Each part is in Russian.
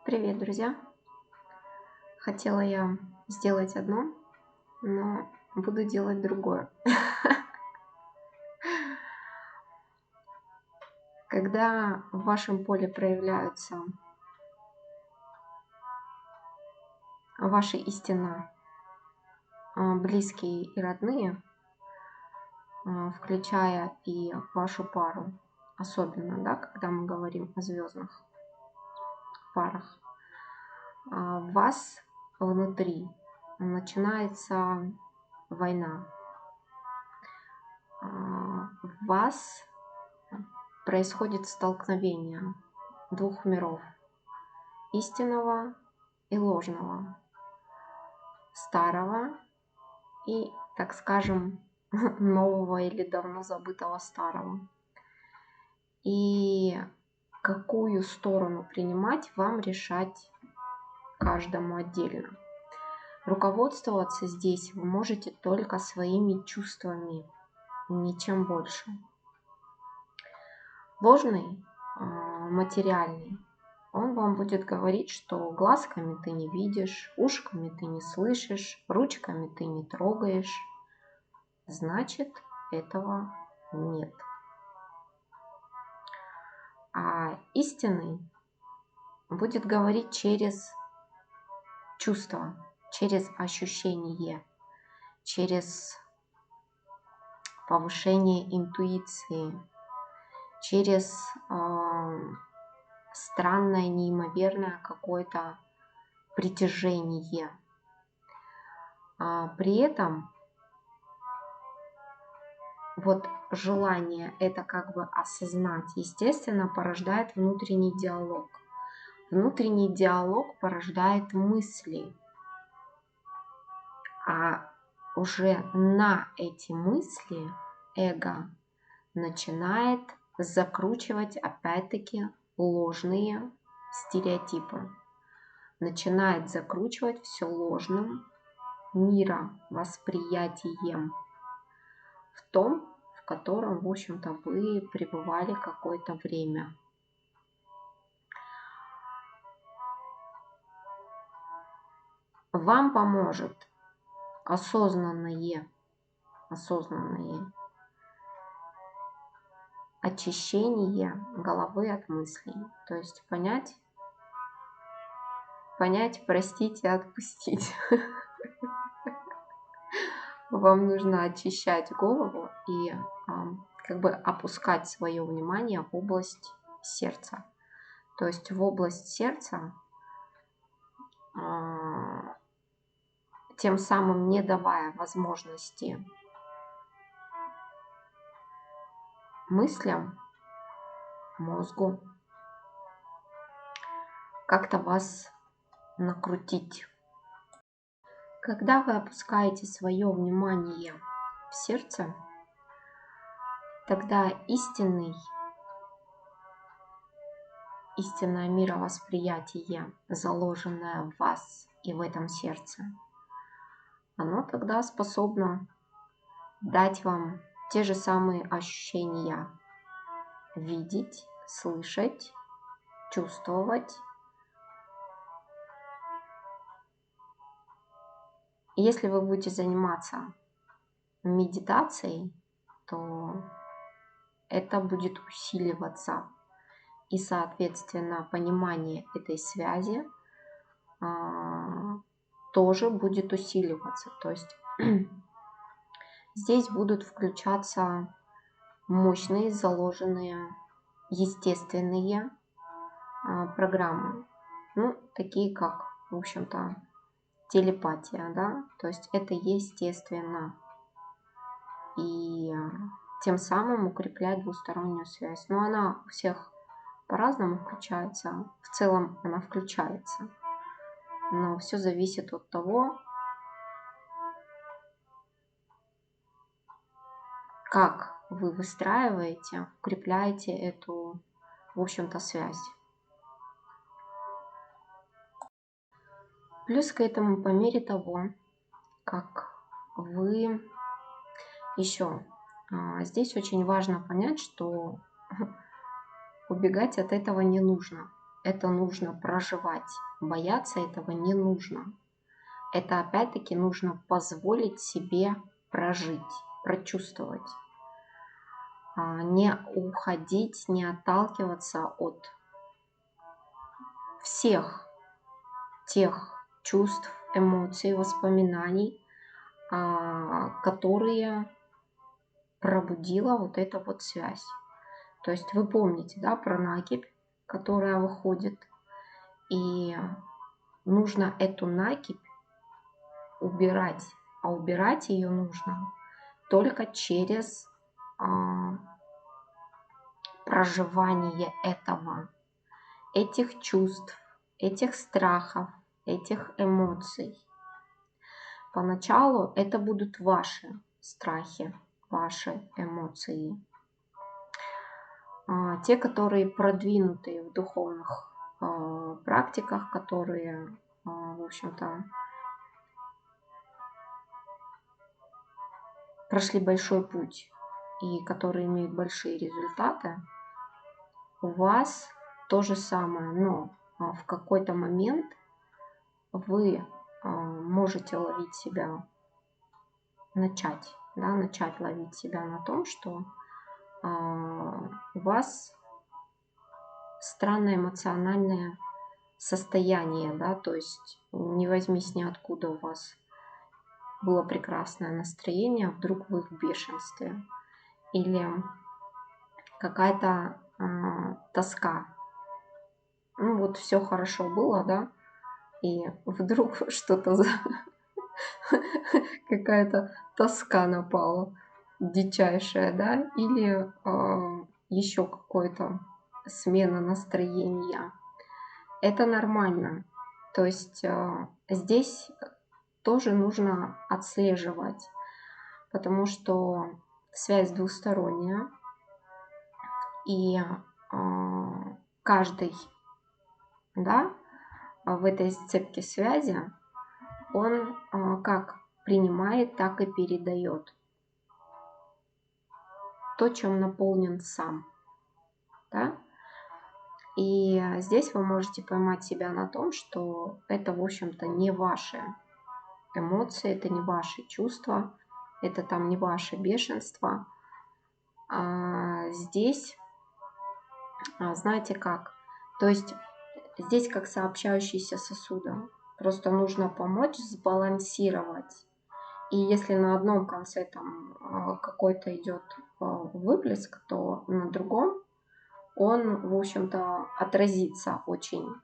Привет, друзья! Хотела я сделать одно, но буду делать другое. Когда в вашем поле проявляются ваши истинно близкие и родные, включая и вашу пару, особенно, да, когда мы говорим о звездных парах, в вас внутри начинается война. В вас происходит столкновение двух миров: истинного и ложного, старого и, так скажем, нового или давно забытого старого. И какую сторону принимать, вам решать каждому отдельно. Руководствоваться здесь вы можете только своими чувствами, ничем больше. Ложный, материальный, он вам будет говорить, что глазками ты не видишь, ушками ты не слышишь, ручками ты не трогаешь. Значит, этого нет. А истинный будет говорить через чувства, через ощущение, через повышение интуиции, через странное, неимоверное какое-то притяжение. При этом вот желание это как бы осознать, естественно, порождает внутренний диалог. Внутренний диалог порождает мысли, а уже на эти мысли эго начинает закручивать опять-таки ложные стереотипы, начинает закручивать все ложным мировосприятием, в том, в котором, в общем-то, вы пребывали какое-то время. Вам поможет осознанное очищение головы от мыслей. То есть понять, простить и отпустить. Вам нужно очищать голову и как бы опускать свое внимание в область сердца. То есть в область сердца, тем самым не давая возможности мыслям, мозгу как-то вас накрутить. Когда вы опускаете свое внимание в сердце, тогда истинное мировосприятие, заложенное в вас и в этом сердце, оно тогда способно дать вам те же самые ощущения: видеть, слышать, чувствовать. И если вы будете заниматься медитацией, то это будет усиливаться. И, соответственно, понимание этой связи тоже будет усиливаться. То есть здесь будут включаться мощные, заложенные, естественные программы. Ну, такие как, в общем-то, телепатия, да, то есть это естественно. И тем самым укрепляет двустороннюю связь. Но она у всех по-разному включается. В целом она включается. Но все зависит от того, как вы выстраиваете, укрепляете эту, в общем-то, связь. Плюс к этому, по мере того, как вы еще, здесь очень важно понять, что убегать от этого не нужно. это нужно проживать. Бояться этого не нужно. Это опять-таки нужно позволить себе прожить, прочувствовать. Не уходить, не отталкиваться от всех тех чувств, эмоций, воспоминаний, которые пробудила вот эта вот связь. То есть вы помните, да, про накипь, которая выходит, и нужно эту накипь убирать, а убирать ее нужно только через проживание этого, этих чувств, этих страхов, этих эмоций. Поначалу это будут ваши страхи, ваши эмоции. Те, которые продвинутые в духовных практиках, которые, в общем-то, прошли большой путь и которые имеют большие результаты, у вас то же самое, но в какой-то момент вы можете ловить себя, начать ловить себя на том, что у вас странное эмоциональное состояние, да, то есть не возьмись ниоткуда, у вас было прекрасное настроение, а вдруг вы в бешенстве, или какая-то тоска. Ну вот все хорошо было, да, и вдруг что-то какая-то тоска напала дичайшая, да, или еще какое-то смена настроения. Это нормально. То есть здесь тоже нужно отслеживать, потому что связь двусторонняя, и каждый, да, в этой цепке связи, он как принимает, так и передает то, чем наполнен сам, да? И здесь вы можете поймать себя на том, что это, в общем-то, не ваши эмоции, это не ваши чувства, это там не ваше бешенство. Здесь, знаете как, то есть здесь как сообщающиеся сосуды. Просто нужно помочь сбалансировать. И если на одном конце там какой-то идет выплеск, то на другом он, в общем-то, отразится очень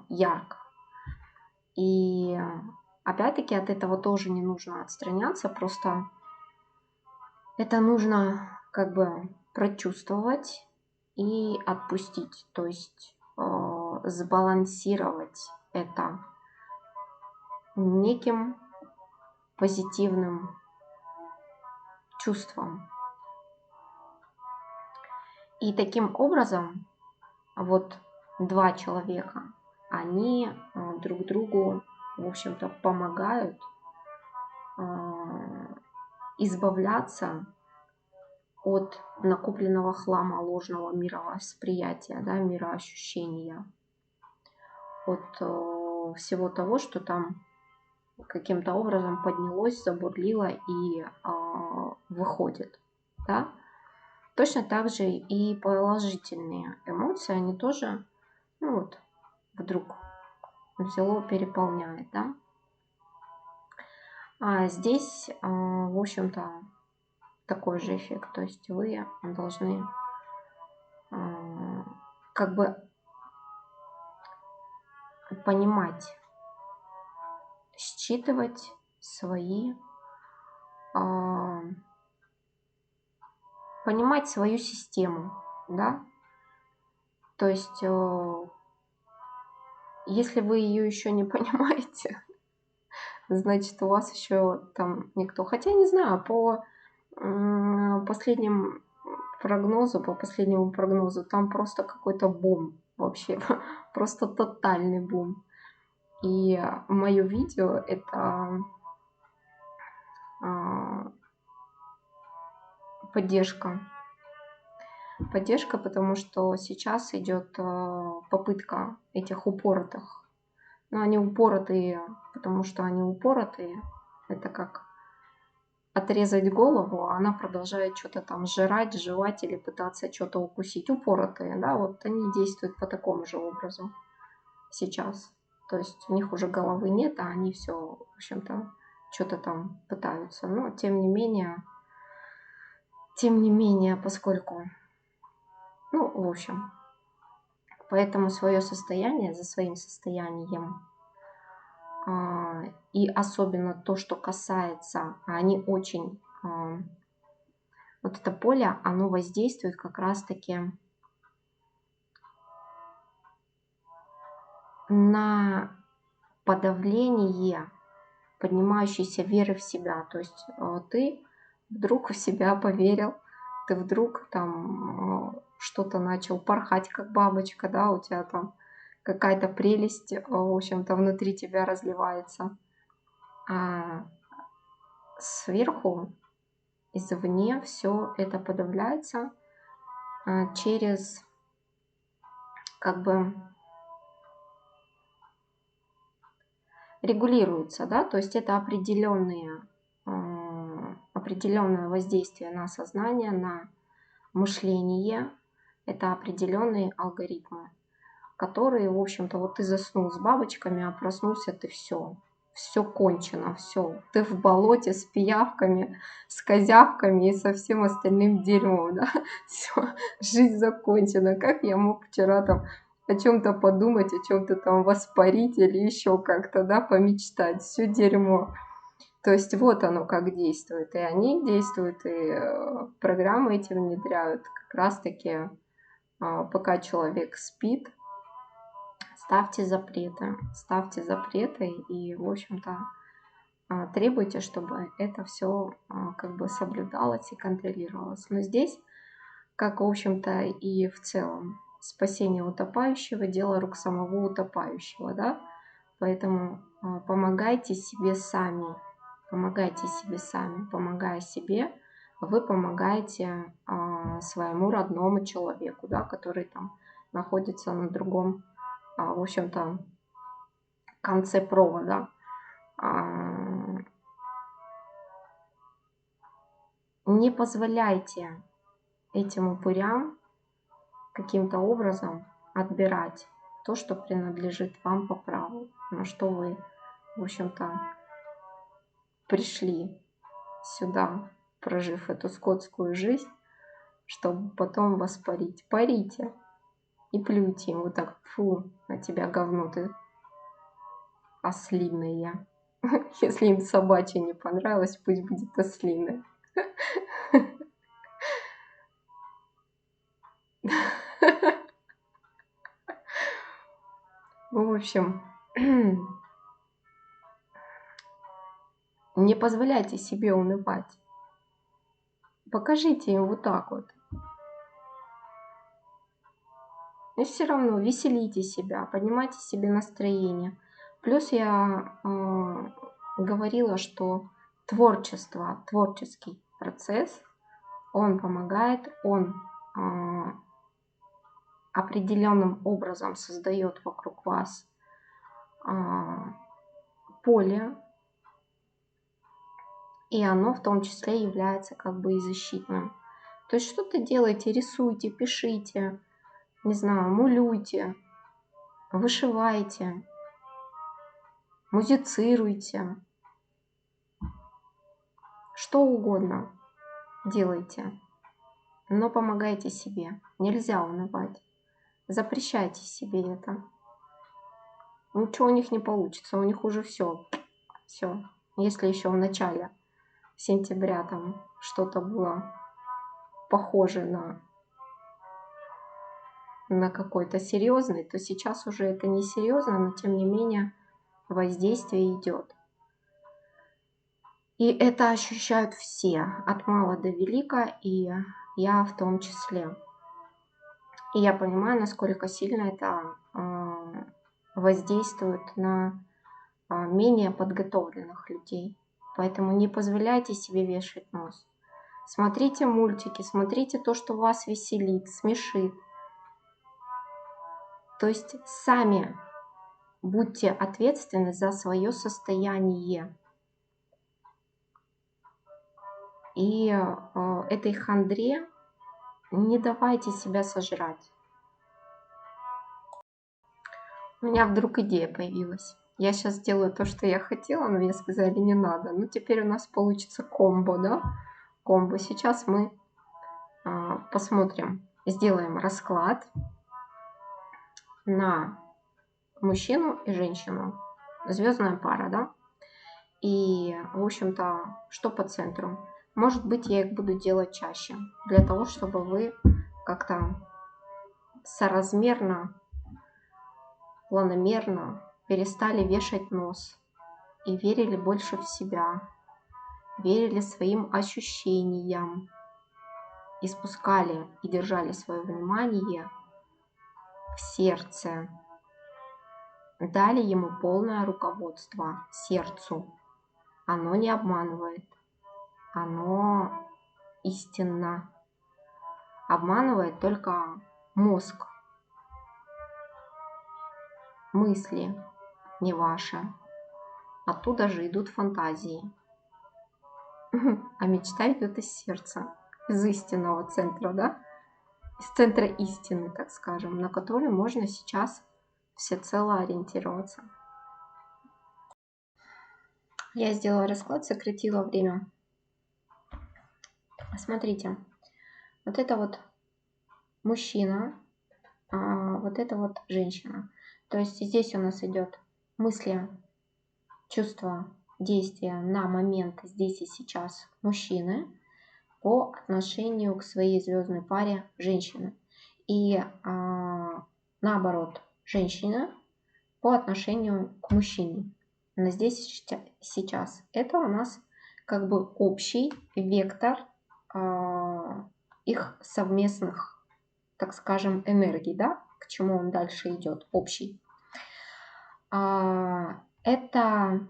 ярко. И опять-таки от этого тоже не нужно отстраняться, просто это нужно как бы прочувствовать и отпустить, то есть сбалансировать это неким позитивным чувством. И таким образом вот два человека, они друг другу, в общем-то, помогают избавляться от накопленного хлама ложного мировосприятия, да, мироощущения, от всего того, что там каким-то образом поднялось, забурлило и выходит, да. Точно так же и положительные эмоции, они тоже, ну вот, вдруг взяло, переполняет, да. А здесь, в общем-то, такой же эффект, то есть вы должны как бы понимать, считывать свои, понимать свою систему, да. То есть, если вы ее еще не понимаете, значит, у вас еще там никто. Хотя не знаю, по последнему прогнозу, там просто какой-то бум вообще, просто тотальный бум. И мое видео это поддержка поддержка, потому что сейчас идет попытка этих упоротых. Но они упоротые, потому что они упоротые. Это как отрезать голову, а она продолжает что-то там жрать, жевать или пытаться что-то укусить. Упоротые, да, вот они действуют по такому же образу сейчас. То есть у них уже головы нет, а они все, в общем-то, что-то там пытаются. Но тем не менее, поскольку, ну, в общем, поэтому свое состояние за своим состоянием и особенно то, что касается, они очень, вот это поле, оно воздействует как раз-таки на подавление поднимающейся веры в себя. То есть ты вдруг в себя поверил, ты вдруг там что-то начал порхать, как бабочка, да, у тебя там какая-то прелесть, в общем-то, внутри тебя разливается. А сверху, извне все это подавляется через как бы регулируется, да, то есть это определенное воздействие на сознание, на мышление, это определенные алгоритмы, которые, в общем-то, вот ты заснул с бабочками, а проснулся ты все кончено, все, ты в болоте с пиявками, с козявками и со всем остальным дерьмом, да, все, жизнь закончена, как я мог вчера там о чем-то подумать, о чем-то там воспарить или еще как-то, да, помечтать, все дерьмо. То есть вот оно как действует. И они действуют, и программы эти внедряют как раз-таки, пока человек спит. Ставьте запреты и, в общем-то, требуйте, чтобы это все как бы соблюдалось и контролировалось. Но здесь, как, в общем-то, и в целом, спасение утопающего – дело рук самого утопающего, да? Поэтому помогайте себе сами, помогая себе, вы помогаете своему родному человеку, да, который там находится на другом, в общем-то, конце провода. Не позволяйте этим упырям каким-то образом отбирать то, что принадлежит вам по праву, на что вы, в общем-то, пришли сюда, прожив эту скотскую жизнь, чтобы потом воспарить. Парите и плюйте им вот так, фу, на тебя говно ты ослиное. Если им собачье не понравилось, пусть будет ослиное. В общем, не позволяйте себе унывать. Покажите им вот так вот. И все равно веселите себя, поднимайте себе настроение. Плюс я говорила, что творчество, творческий процесс, он помогает, он определенным образом создает вокруг вас поле, и оно в том числе является как бы и защитным. То есть что-то делайте, рисуйте, пишите, не знаю, мулюйте, вышивайте, музицируйте, что угодно делайте, но помогайте себе. Нельзя унывать. Запрещайте себе это. Ничего у них не получится, у них уже все. Все. Если еще в начале сентября там что-то было похоже на какой-то серьезный, то сейчас уже это не серьезно, но тем не менее воздействие идет. И это ощущают все, от мала до велика, и я в том числе. И я понимаю, насколько сильно это воздействует на менее подготовленных людей. Поэтому не позволяйте себе вешать нос. смотрите мультики, смотрите то, что вас веселит, смешит. То есть сами будьте ответственны за свое состояние. И этой хандре не давайте себя сожрать. У меня вдруг идея появилась. Я сейчас сделаю то, что я хотела, но мне сказали не надо. Ну, теперь у нас получится комбо, да? Комбо. Сейчас мы посмотрим, сделаем расклад на мужчину и женщину. Звездная пара, да? И, в общем-то, что по центру? Может быть, я их буду делать чаще, для того, чтобы вы как-то соразмерно, планомерно перестали вешать нос и верили больше в себя, верили своим ощущениям, и спускали и держали свое внимание в сердце, дали ему полное руководство сердцу. Оно не обманывает, оно истинно. Обманывает только мозг, мысли не ваши. Оттуда же идут фантазии. А мечта идет из сердца, из истинного центра, да? Из центра истины, так скажем, на который можно сейчас всецело ориентироваться. Я сделала расклад, сократила время. Смотрите, вот это вот мужчина, а вот это вот женщина. То есть здесь у нас идет мысли, чувства, действия на момент здесь и сейчас мужчины по отношению к своей звездной паре женщины. И наоборот, женщина по отношению к мужчине. На здесь и сейчас. Это у нас как бы общий вектор их совместных, так скажем, энергий, да, к чему он дальше идет, общий. Это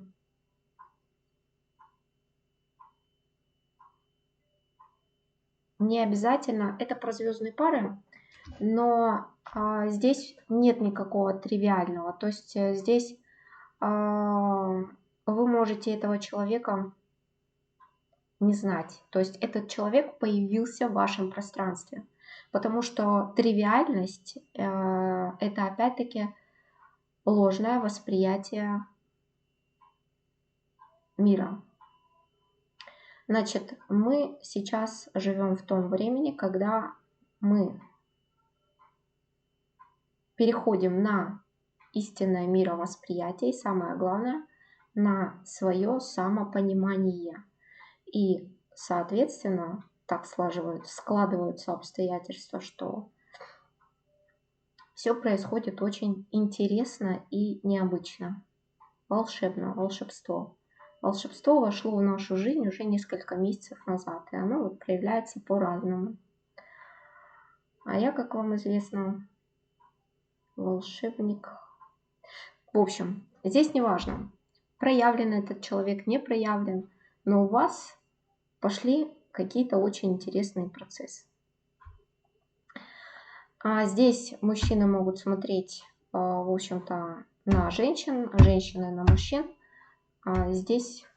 не обязательно, это про звездные пары, но здесь нет никакого тривиального. То есть здесь вы можете этого человека не знать. То есть этот человек появился в вашем пространстве. Потому что тривиальность это опять-таки ложное восприятие мира. Значит, мы сейчас живем в том времени, когда мы переходим на истинное мировосприятие и, самое главное, на свое самопонимание. И, соответственно, так складываются обстоятельства, что все происходит очень интересно и необычно. Волшебно, волшебство. Волшебство вошло в нашу жизнь уже несколько месяцев назад, и оно вот проявляется по-разному. А я, как вам известно, волшебник. В общем, здесь не важно, проявлен этот человек, не проявлен, но у вас пошли какие-то очень интересные процессы. А здесь мужчины могут смотреть, в общем-то, на женщин, женщины на мужчин. А здесь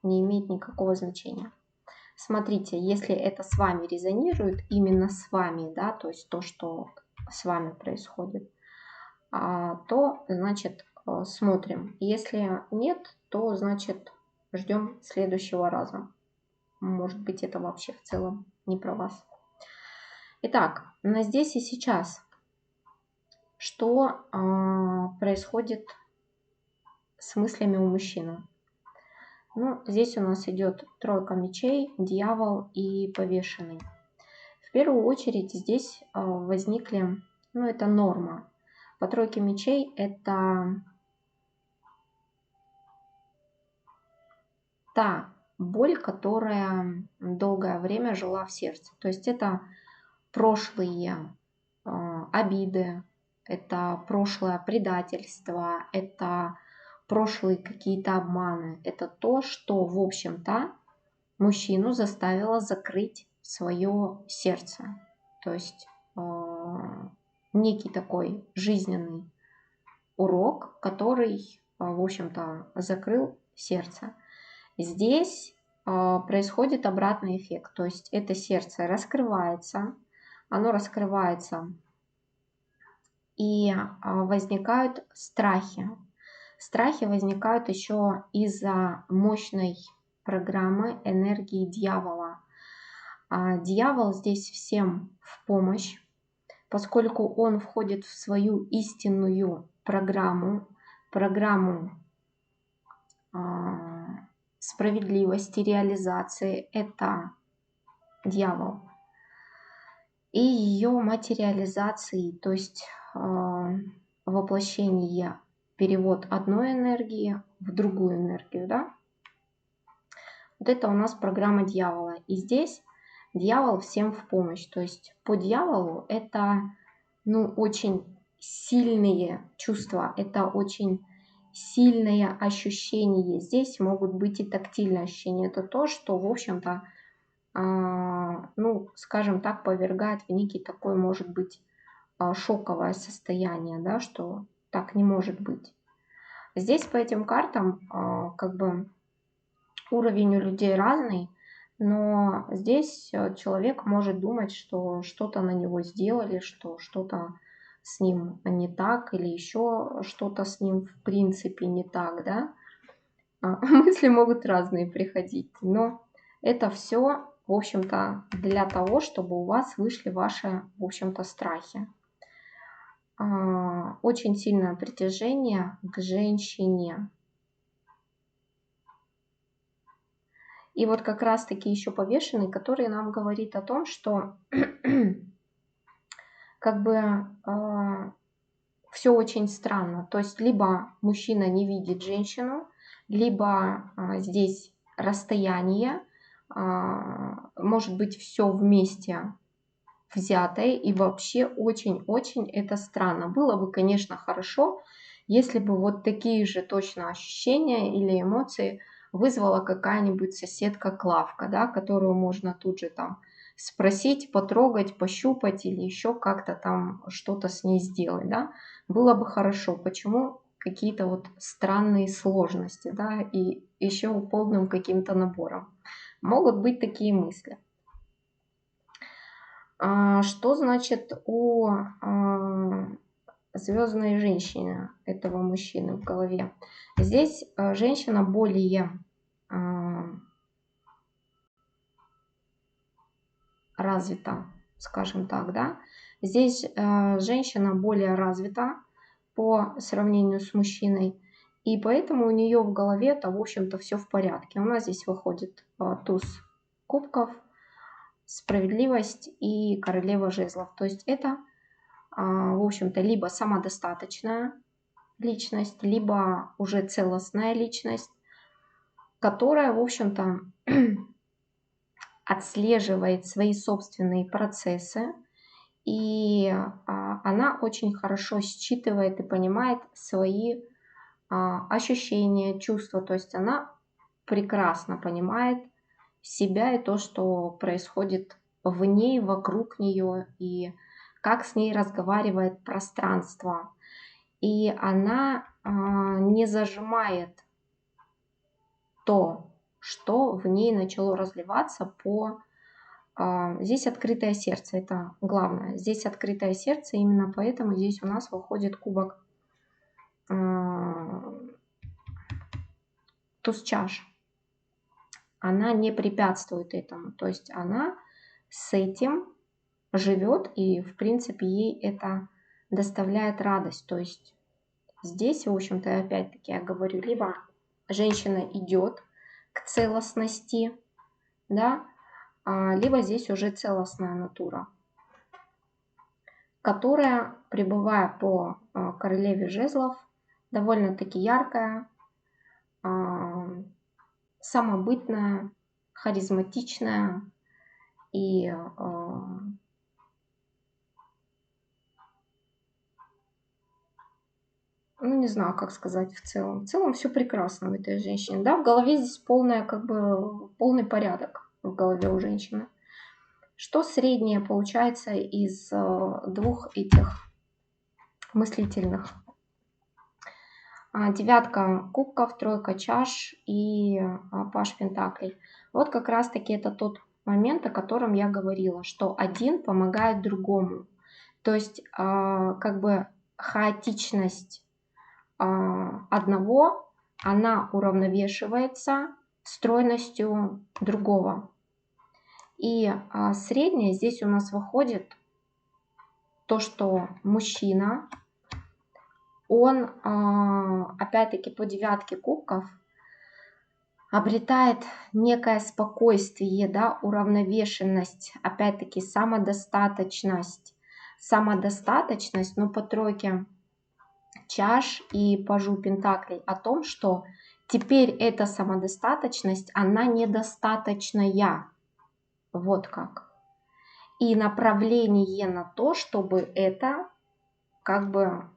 не имеет никакого значения. Смотрите, если это с вами резонирует, именно с вами, да, то есть то, что с вами происходит, то, значит, смотрим. Если нет, то, значит, ждем следующего раза. Может быть, это вообще в целом не про вас. Итак, на здесь и сейчас. Что происходит с мыслями у мужчины? Ну, здесь у нас идет тройка мечей, дьявол и повешенный. В первую очередь здесь возникли, ну, это норма. По тройке мечей это та боль, которая долгое время жила в сердце. То есть это прошлые обиды, это прошлое предательство, это прошлые какие-то обманы. Это то, что, в общем-то, мужчину заставила закрыть свое сердце. То есть некий такой жизненный урок, который, в общем-то, закрыл сердце. Здесь происходит обратный эффект. То есть это сердце раскрывается, оно раскрывается, и возникают страхи. Страхи возникают еще из-за мощной программы энергии дьявола. Дьявол здесь всем в помощь, поскольку он входит в свою истинную программу справедливости, реализации. Это дьявол. И ее материализации, то есть воплощение, перевод одной энергии в другую энергию, да? Вот это у нас программа дьявола. И здесь дьявол всем в помощь. То есть по дьяволу это, очень сильные чувства, это очень сильное ощущение. Здесь могут быть и тактильные ощущения. Это то, что, в общем-то, скажем так, повергает в некий такой, может быть, шоковое состояние, да, что так не может быть. Здесь по этим картам уровень у людей разный, но здесь человек может думать, что что-то на него сделали, что что-то с ним не так или еще что-то с ним в принципе не так, да. Мысли могут разные приходить, но это все, в общем-то, для того, чтобы у вас вышли ваши, в общем-то, страхи. Очень сильное притяжение к женщине. И вот как раз-таки еще повешенный, который нам говорит о том, что все очень странно. То есть либо мужчина не видит женщину, либо здесь расстояние, может быть все вместе взятое, и вообще очень-очень это странно. Было бы, конечно, хорошо, если бы вот такие же точно ощущения или эмоции вызвала какая-нибудь соседка Клавка, да, которую можно тут же там спросить, потрогать, пощупать или еще как-то там что-то с ней сделать, да. Было бы хорошо. Почему какие-то вот странные сложности, да, и еще полным каким-то набором? Могут быть такие мысли. Что значит у звездной женщины этого мужчины в голове? Здесь женщина более развита, скажем так, да. Здесь женщина более развита по сравнению с мужчиной, и поэтому у нее в голове-то, в общем-то, все в порядке. У нас здесь выходит туз кубков, справедливость и королева жезлов. То есть это, в общем-то, либо самодостаточная личность, либо уже целостная личность, которая, в общем-то, отслеживает свои собственные процессы, и она очень хорошо считывает и понимает свои ощущения, чувства. То есть она прекрасно понимает себя и то, что происходит в ней, вокруг нее, и как с ней разговаривает пространство. И она не зажимает то, что в ней начало разливаться по... Здесь открытое сердце, это главное. Здесь открытое сердце, именно поэтому здесь у нас выходит кубок туз чаш. Она не препятствует этому. То есть она с этим живет, и в принципе ей это доставляет радость. То есть здесь, в общем-то, опять-таки я говорю, либо женщина идет к целостности, да, либо здесь уже целостная натура, которая, пребывая по королеве жезлов, довольно-таки яркая, самобытная, харизматичная и ну не знаю, как сказать в целом. В целом все прекрасно в этой женщине, да, в голове здесь полная, как бы, полный порядок в голове у женщины. Что среднее получается из двух этих мыслительных? Девятка кубков, тройка чаш и паж пентаклей. Вот как раз таки это тот момент, о котором я говорила, что один помогает другому. То есть как бы хаотичность одного, она уравновешивается стройностью другого. И среднее здесь у нас выходит то, что мужчина, он опять-таки по девятке кубков обретает некое спокойствие, да, уравновешенность, опять-таки самодостаточность, но по тройке чаш и пажу пентаклей о том, что теперь эта самодостаточность, она недостаточная, вот как. И направление на то, чтобы это как бы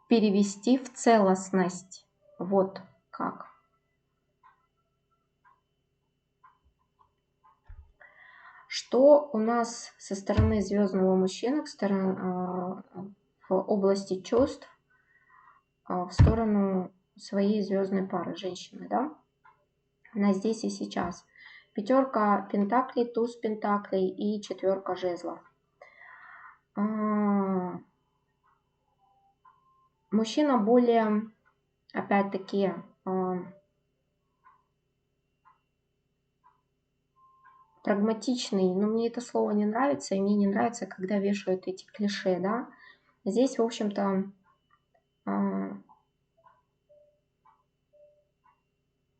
перевести в целостность, вот как. Что у нас со стороны звездного мужчины, в области чувств, в сторону своей звездной пары женщины, да? На здесь и сейчас. Пятерка пентаклей, туз пентаклей и четверка жезлов. Мужчина более, опять-таки, прагматичный, но мне это слово не нравится, и мне не нравится, когда вешают эти клише, да. Здесь, в общем-то,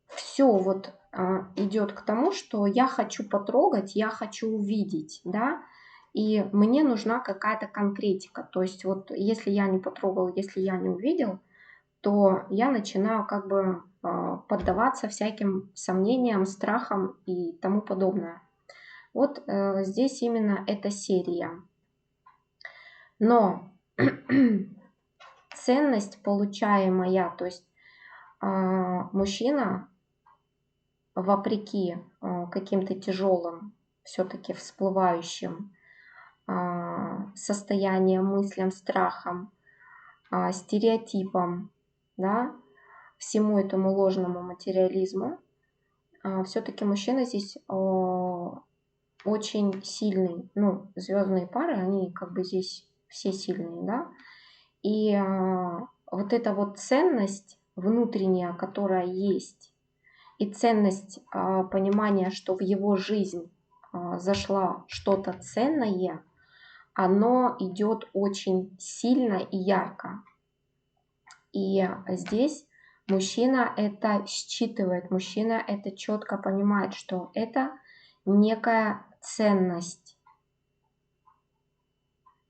все вот идет к тому, что я хочу потрогать, я хочу увидеть, да, и мне нужна какая-то конкретика. То есть вот если я не потрогал, если я не увидел, то я начинаю как бы поддаваться всяким сомнениям, страхам и тому подобное. Вот здесь именно эта серия. Но ценность получаемая, то есть мужчина, вопреки каким-то тяжелым, все-таки всплывающим состояниям, мыслям, страхам, стереотипам, да, всему этому ложному материализму, все-таки мужчина здесь очень сильный. Ну, звездные пары, они как бы здесь все сильные, да. И вот эта вот ценность внутренняя, которая есть, и ценность понимания, что в его жизнь зашла что-то ценное, оно идет очень сильно и ярко. И здесь мужчина это считывает, мужчина это четко понимает, что это некая ценность,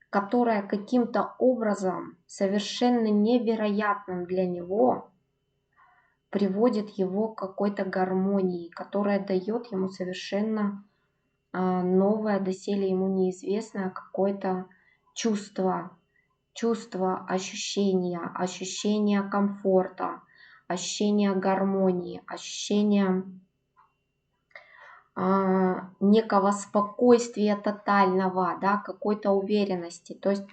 которая каким-то образом совершенно невероятным для него приводит его к какой-то гармонии, которая дает ему совершенно новое, доселе ему неизвестное какое-то чувство, ощущение комфорта, ощущение гармонии, ощущение некого спокойствия тотального, да, какой-то уверенности. То есть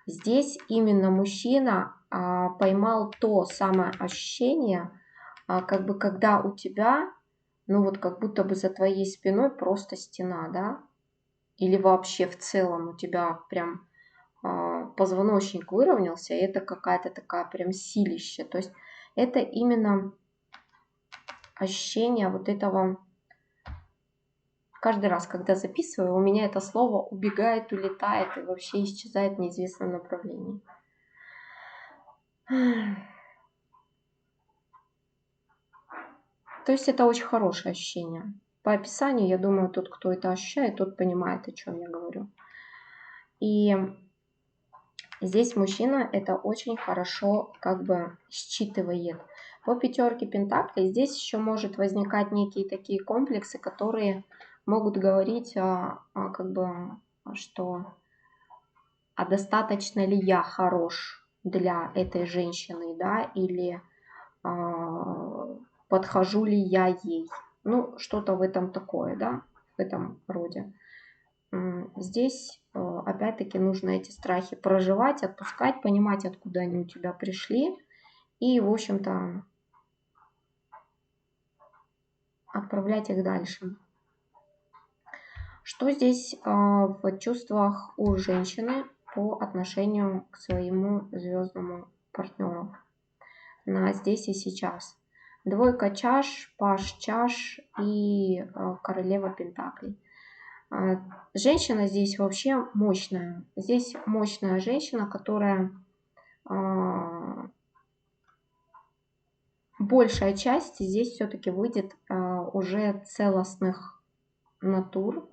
здесь именно мужчина поймал то самое ощущение, как бы когда у тебя, ну вот как будто бы за твоей спиной просто стена, да, или вообще в целом у тебя прям позвоночник выровнялся, и это какая-то такая прям силища. То есть это именно ощущение вот этого. Каждый раз, когда записываю, у меня это слово убегает, улетает и вообще исчезает в неизвестном направлении. То есть это очень хорошее ощущение. По описанию, я думаю, тот, кто это ощущает, тот понимает, о чем я говорю. И здесь мужчина это очень хорошо как бы считывает. По пятерке пентаклей здесь еще может возникать некие такие комплексы, которые могут говорить, как бы, что достаточно ли я хорош, для этой женщины, да, или подхожу ли я ей. Ну, что-то в этом такое, да, в этом роде. Здесь, опять-таки, нужно эти страхи проживать, отпускать, понимать, откуда они у тебя пришли. И, в общем-то, отправлять их дальше. Что здесь в чувствах у женщины по отношению к своему звездному партнеру на здесь и сейчас? Двойка чаш, паш чаш и королева пентаклей. Женщина здесь вообще мощная. Здесь мощная женщина, которая большая часть здесь все-таки выйдет уже целостных натур.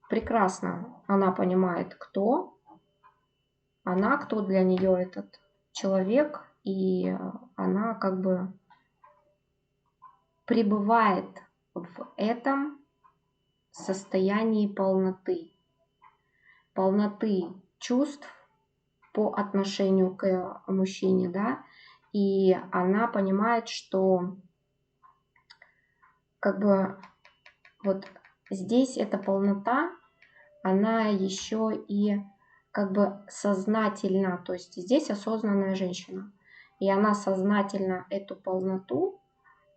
Прекрасно она понимает, кто она, кто для нее этот человек, и она как бы пребывает в этом состоянии полноты. Полноты чувств по отношению к мужчине, да, и она понимает, что как бы вот здесь эта полнота, она еще и как бы сознательно, то есть здесь осознанная женщина, и она сознательно эту полноту,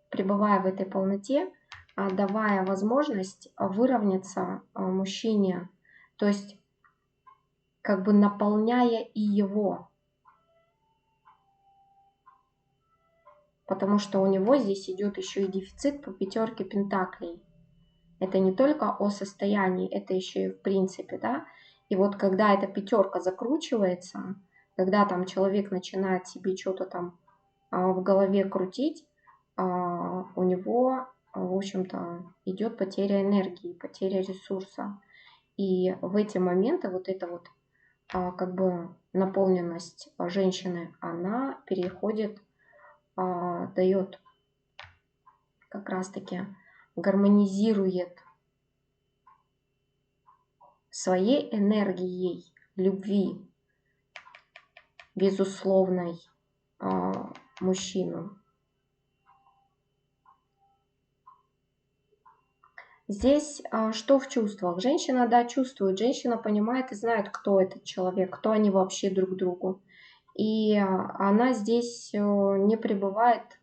пребывая в этой полноте, давая возможность выровняться мужчине, то есть как бы наполняя и его, потому что у него здесь идет еще и дефицит по пятерке пентаклей. Это не только о состоянии, это еще и в принципе, да. И вот когда эта пятерка закручивается, когда там человек начинает себе что-то там в голове крутить, у него, в общем-то, идет потеря энергии, потеря ресурса. И в эти моменты вот эта вот как бы наполненность женщины, она переходит, дает как раз-таки, гармонизирует своей энергией любви безусловной мужчину. Здесь что в чувствах? Женщина, да, чувствует, женщина понимает и знает, кто этот человек, кто они вообще друг другу. И она здесь не пребывает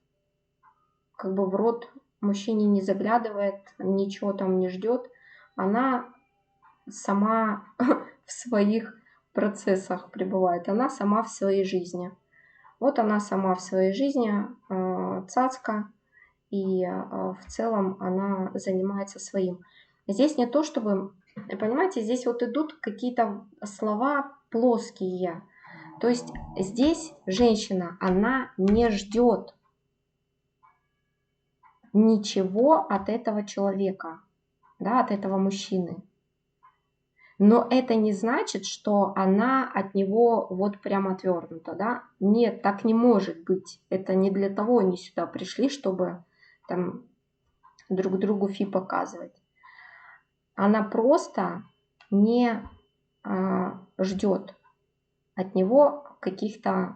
как бы в рот мужчине, не заглядывает, ничего там не ждет. Она сама в своих процессах пребывает, она сама в своей жизни. Вот она сама в своей жизни, цацка, и в целом она занимается своим. Здесь не то, чтобы, понимаете, здесь вот идут какие-то слова плоские. То есть здесь женщина, она не ждет ничего от этого человека, да, от этого мужчины. Но это не значит, что она от него вот прямо отвернута, да? Нет, так не может быть. Это не для того они сюда пришли, чтобы там друг другу фи показывать. Она просто не ждет от него каких-то,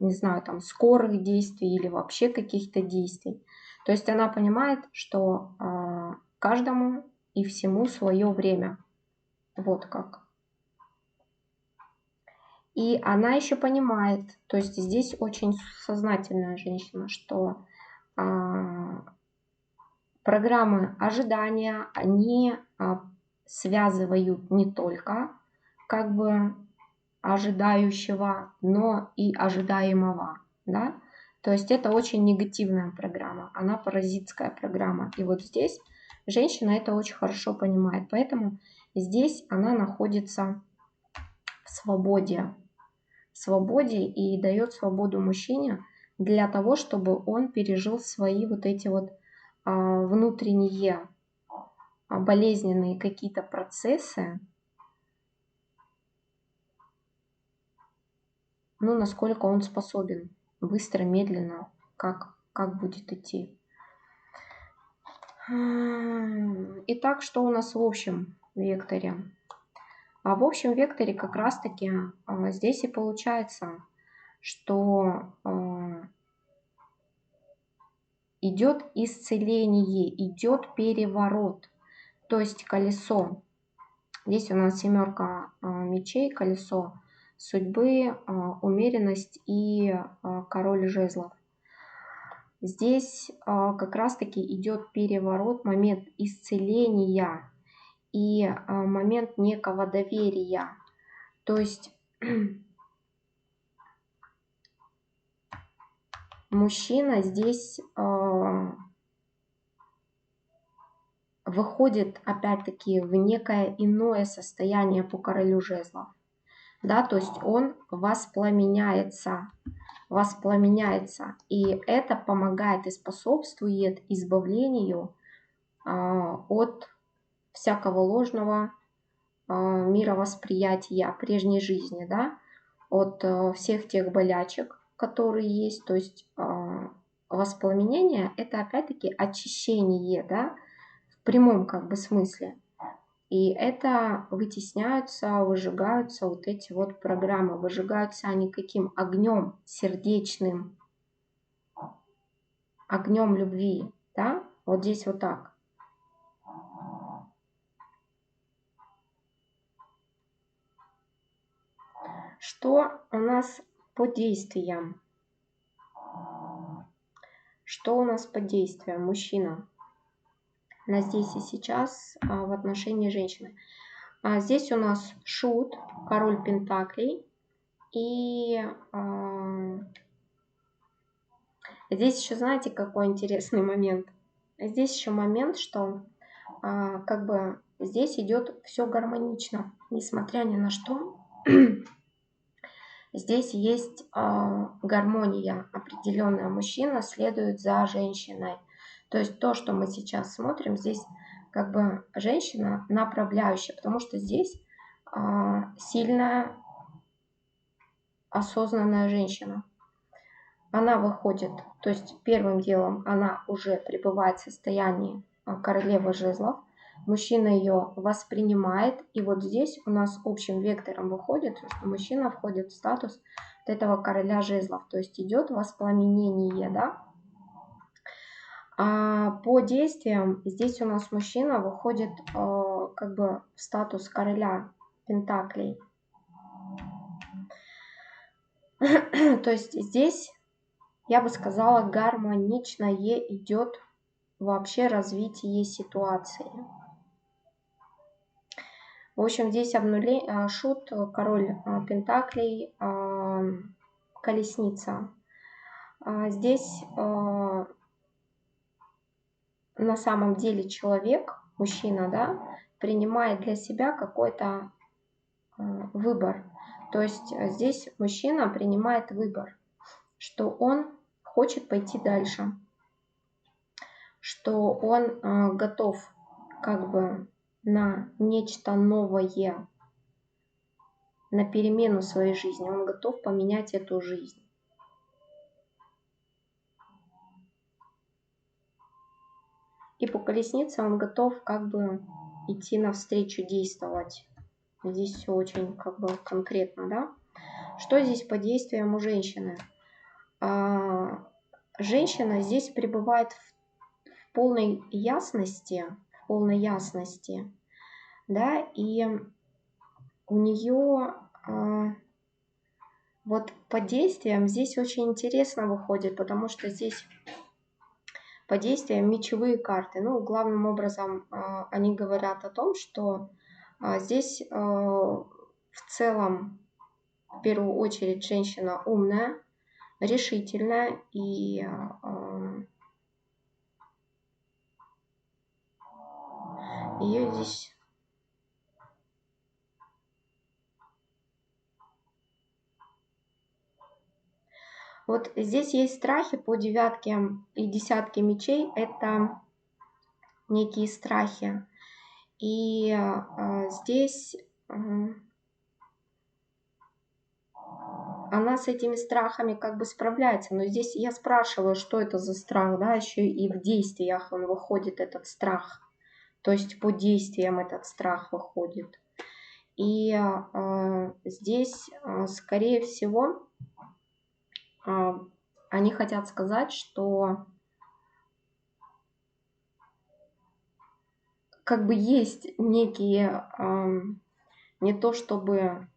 не знаю, там скорых действий или вообще каких-то действий. То есть она понимает, что каждому и всему свое время. Вот как. И она еще понимает, то есть здесь очень сознательная женщина, что программы ожидания, они связывают не только как бы ожидающего, но и ожидаемого, да? То есть это очень негативная программа, она паразитская программа. И вот здесь женщина это очень хорошо понимает, поэтому здесь она находится в свободе и дает свободу мужчине для того, чтобы он пережил свои вот эти вот внутренние болезненные какие-то процессы, ну, насколько он способен, быстро, медленно, как будет идти. Итак, что у нас в общем векторе? А в общем векторе как раз-таки здесь и получается, что идет исцеление, идет переворот, то есть колесо. Здесь у нас 7 мечей, колесо судьбы, умеренность и король жезлов. Здесь как раз-таки идет переворот, момент исцеления и момент некого доверия. То есть мужчина здесь выходит опять-таки в некое иное состояние по королю жезлов. Да, то есть он воспламеняется. И это помогает и способствует избавлению от всякого ложного мировосприятия прежней жизни, да, от всех тех болячек, которые есть. То есть воспламенение — это опять-таки очищение, да, в прямом как бы смысле. И это вытесняются, выжигаются вот эти вот программы. Выжигаются они каким? Огнем сердечным, огнем любви, да? Вот здесь вот так. Что у нас по действиям? Что у нас по действиям? Мужчина на здесь и сейчас в отношении женщины. Здесь у нас шут, король пентаклей. И здесь еще, знаете, какой интересный момент? Здесь еще момент, что как бы здесь идет все гармонично, несмотря ни на что. Здесь есть гармония определенная. Мужчина следует за женщиной. То есть то, что мы сейчас смотрим, здесь как бы женщина направляющая, потому что здесь сильная, осознанная женщина. Она выходит, то есть первым делом она уже пребывает в состоянии королевы жезлов. Мужчина ее воспринимает. И вот здесь у нас общим вектором выходит, что мужчина входит в статус вот этого короля жезлов. То есть идет воспламенение, да. А по действиям здесь у нас мужчина выходит как бы в статус короля пентаклей. То есть здесь, я бы сказала, гармоничное идет вообще развитие ситуации. В общем, здесь шут, король пентаклей, колесница. Здесь на самом деле человек, мужчина, да, принимает для себя какой-то выбор. То есть здесь мужчина принимает выбор, что он хочет пойти дальше, что он готов как бы на нечто новое, на перемену своей жизни. Он готов поменять эту жизнь. И по колеснице он готов как бы идти навстречу, действовать. Здесь все очень как бы конкретно, да? Что здесь по действиям у женщины? Женщина здесь пребывает в полной ясности, да, и у нее вот по действиям здесь очень интересно выходит, потому что здесь по действиям мечевые карты. Ну, главным образом они говорят о том, что здесь в целом в первую очередь женщина умная, решительная, и ее здесь вот здесь есть страхи по девятке и десятке мечей. Это некие страхи. И здесь она с этими страхами как бы справляется. Но здесь я спрашиваю, что это за страх, да, еще и в действиях он выходит, этот страх. То есть по действиям этот страх выходит. И здесь, скорее всего, они хотят сказать, что как бы есть некие, не то чтобы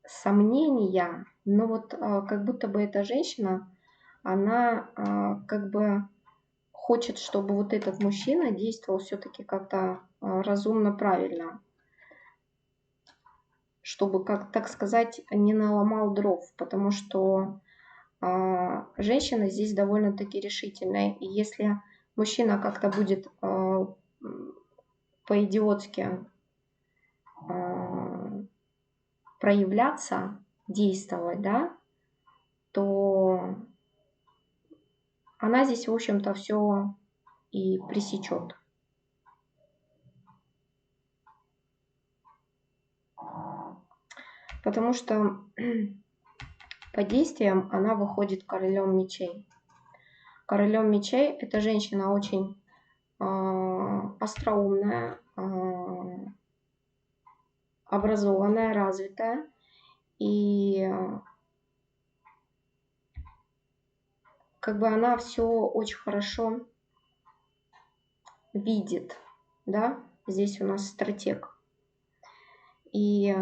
сомнения, но вот как будто бы эта женщина, она как бы хочет, чтобы вот этот мужчина действовал все-таки как-то разумно, правильно, чтобы, как так сказать, не наломал дров, потому что женщина здесь довольно-таки решительная, и если мужчина как-то будет по-идиотски проявляться, действовать, да, то она здесь, в общем-то, все и пресечет. Потому что по действиям она выходит королем мечей. Королем мечей эта женщина очень остроумная, образованная, развитая. И как бы она все очень хорошо видит, да, здесь у нас стратег. И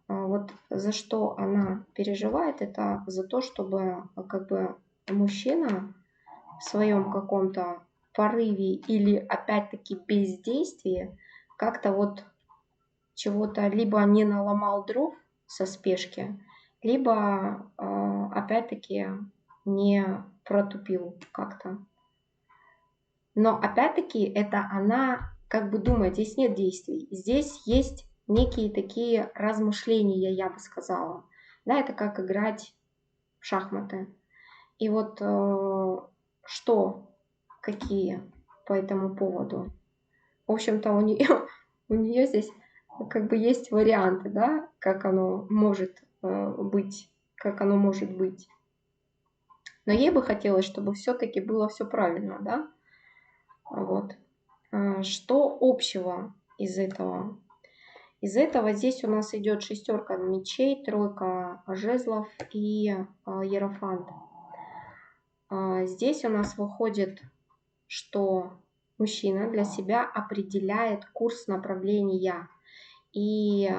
вот за что она переживает, это за то, чтобы как бы мужчина в своем каком-то порыве или опять-таки бездействии как-то вот чего-то либо не наломал дров со спешки, либо опять-таки не протупил как-то. Но опять-таки это она как бы думает, здесь нет действий, здесь есть некие такие размышления, я бы сказала. Да, это как играть в шахматы. И вот что, какие по этому поводу? В общем-то, у нее здесь как бы есть варианты, да, как оно может быть, как оно может быть. Но ей бы хотелось, чтобы все-таки было все правильно, да. Вот. Что общего из этого? Из этого здесь у нас идет шестерка мечей, тройка жезлов и иерофант. Здесь у нас выходит, что мужчина для себя определяет курс направления. И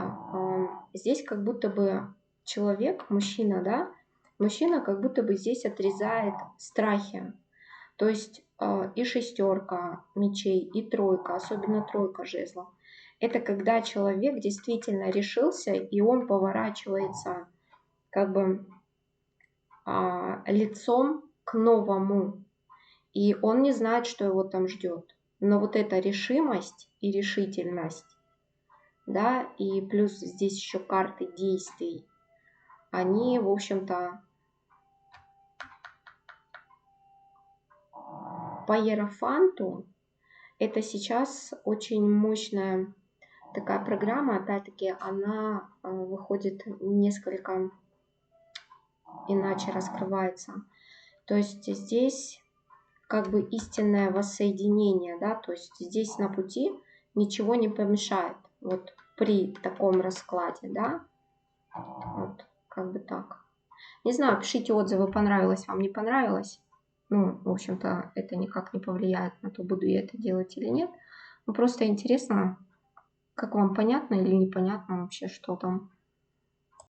здесь как будто бы человек, мужчина, да, мужчина как будто бы здесь отрезает страхи. То есть и шестерка мечей, и тройка, особенно тройка жезлов. Это когда человек действительно решился, и он поворачивается как бы лицом к новому. И он не знает, что его там ждет. Но вот эта решимость и решительность, да, и плюс здесь еще карты действий, они, в общем-то, по иерофанту, это сейчас очень мощная такая программа, опять-таки, она выходит несколько иначе раскрывается. То есть здесь как бы истинное воссоединение, да, то есть здесь на пути ничего не помешает, вот при таком раскладе, да, вот как бы так. Не знаю, пишите отзывы, понравилось вам, не понравилось. Ну, в общем-то, это никак не повлияет на то, буду я это делать или нет. Ну, просто интересно, как вам понятно или непонятно вообще, что там